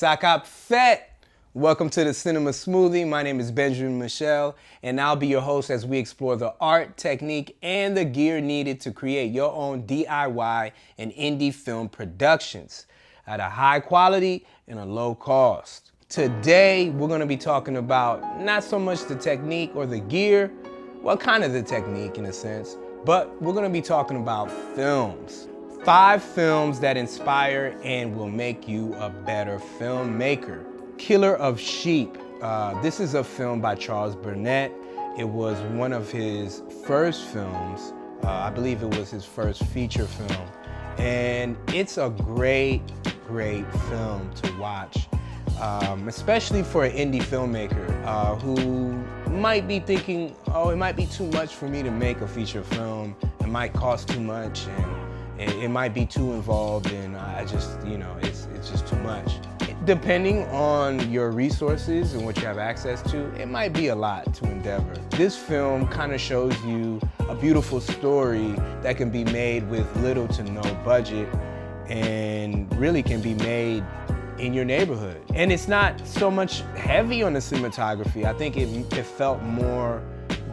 Sakap Fet! Welcome to the Cinema Smoothie. My name is Benjamin Michel, and I'll be your host as we explore the art, technique, and the gear needed to create your own DIY and indie film productions at a high quality and a low cost. Today, we're going to be talking about not so much the technique or the gear, well, kind of the technique in a sense, but we're going to be talking about films. 5 films that inspire and will make you a better filmmaker. Killer of Sheep. This is a film by Charles Burnett. It was one of his first films. I believe it was his first feature film. And it's a great film to watch, especially for an indie filmmaker who might be thinking, oh, it might be too much for me to make a feature film. It might cost too much, and it might be too involved, and I just, it's just too much. Depending on your resources and what you have access to, it might be a lot to endeavor. This film kind of shows you a beautiful story that can be made with little to no budget and really can be made in your neighborhood. And it's not so much heavy on the cinematography. I think it felt more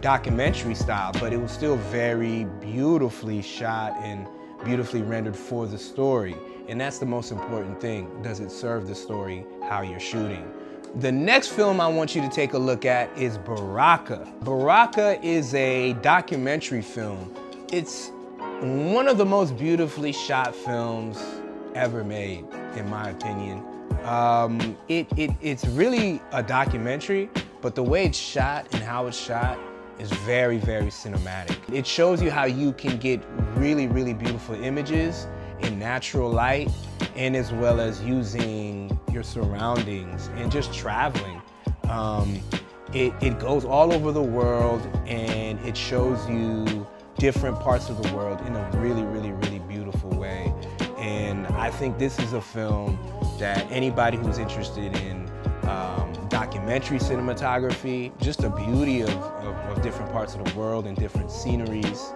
documentary style, but it was still very beautifully shot and beautifully rendered for the story. And that's the most important thing. Does it serve the story how you're shooting? The next film I want you to take a look at is Baraka. Baraka is a documentary film. It's one of the most beautifully shot films ever made, in my opinion. It's really a documentary, but the way it's shot and how it's shot is very cinematic. It shows you how you can get really beautiful images in natural light, and as well as using your surroundings and just traveling. It goes all over the world, and it shows you different parts of the world in a really beautiful way. And I think this is a film that anybody who's interested in documentary cinematography, just the beauty of different parts of the world and different sceneries,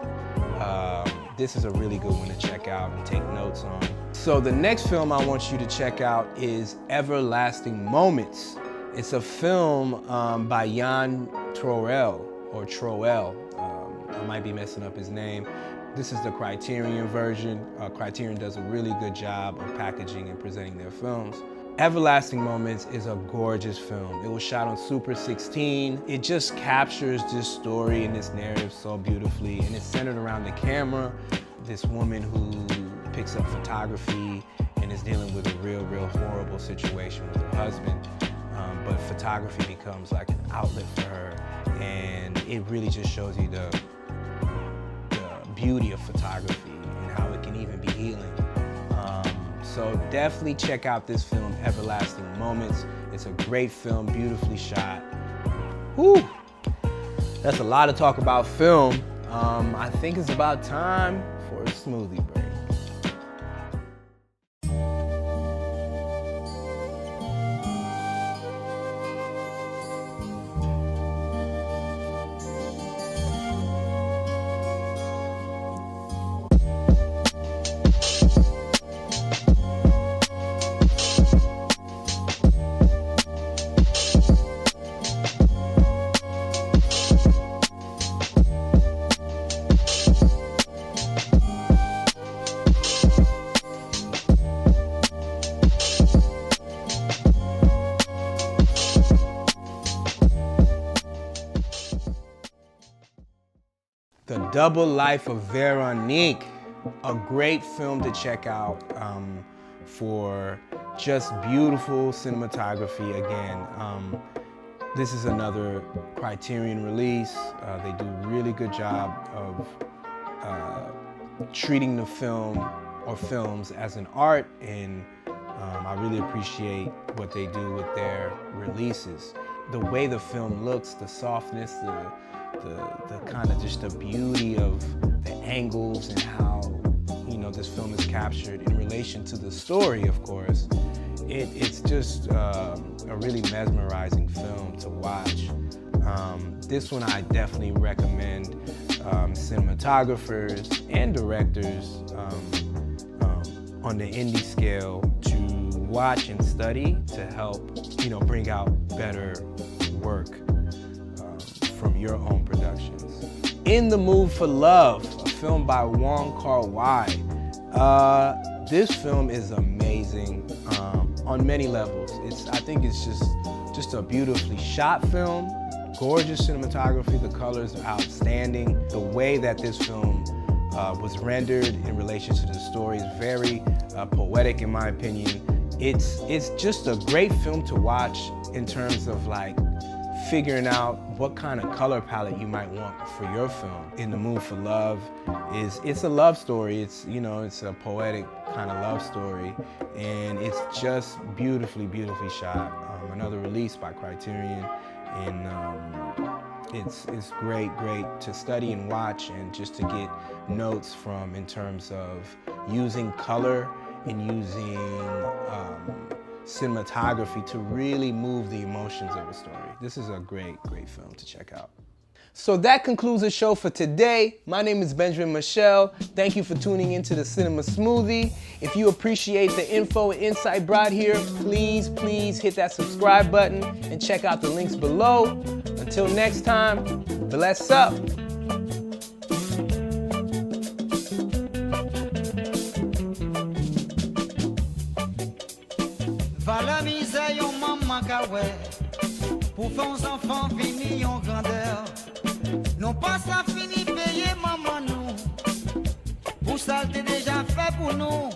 this is a really good one to check out and take notes on. So the next film I want you to check out is Everlasting Moments. It's a film by Jan Troell, or Troell. I might be messing up his name. This is the Criterion version. Criterion does a really good job of packaging and presenting their films. Everlasting Moments is a gorgeous film. It was shot on Super 16. It just captures this story and this narrative so beautifully, and it's centered around the camera. This woman who picks up photography and is dealing with a real horrible situation with her husband. But photography becomes like an outlet for her, and it really just shows you the beauty of photography and how it can even be healing. So definitely check out this film, Everlasting Moments. It's a great film, beautifully shot. Whew, that's a lot of talk about film. I think it's about time for a smoothie break. The Double Life of Veronique, a great film to check out for just beautiful cinematography. Again, this is another Criterion release. They do a really good job of treating the film or films as an art, and I really appreciate what they do with their releases. The way the film looks, the softness, the kind of just the beauty of the angles and how, this film is captured in relation to the story, of course. It's just a really mesmerizing film to watch. This one I definitely recommend cinematographers and directors on the indie scale to watch and study to help, bring out better work from your own productions. In the Mood for Love, a film by Wong Kar-wai. This film is amazing on many levels. I think it's just a beautifully shot film, gorgeous cinematography, the colors are outstanding. The way that this film was rendered in relation to the story is very poetic in my opinion. It's just a great film to watch in terms of like figuring out what kind of color palette you might want for your film. In the Mood for Love it's a love story. It's a poetic kind of love story, and it's just beautifully shot. Another release by Criterion, and it's great to study and watch and just to get notes from in terms of using color and using cinematography to really move the emotions of a story. This is a great film to check out. So that concludes the show for today. My name is Benjamin Michel. Thank you for tuning into the Cinema Smoothie. If you appreciate the info and insight brought here, please hit that subscribe button and check out the links below. Until next time, bless up. Valoriser yon maman kawè, pour faire uns enfants vini en grandeur. Non pas ça fini payer maman nous, pour ça t'es déjà fait pour nous.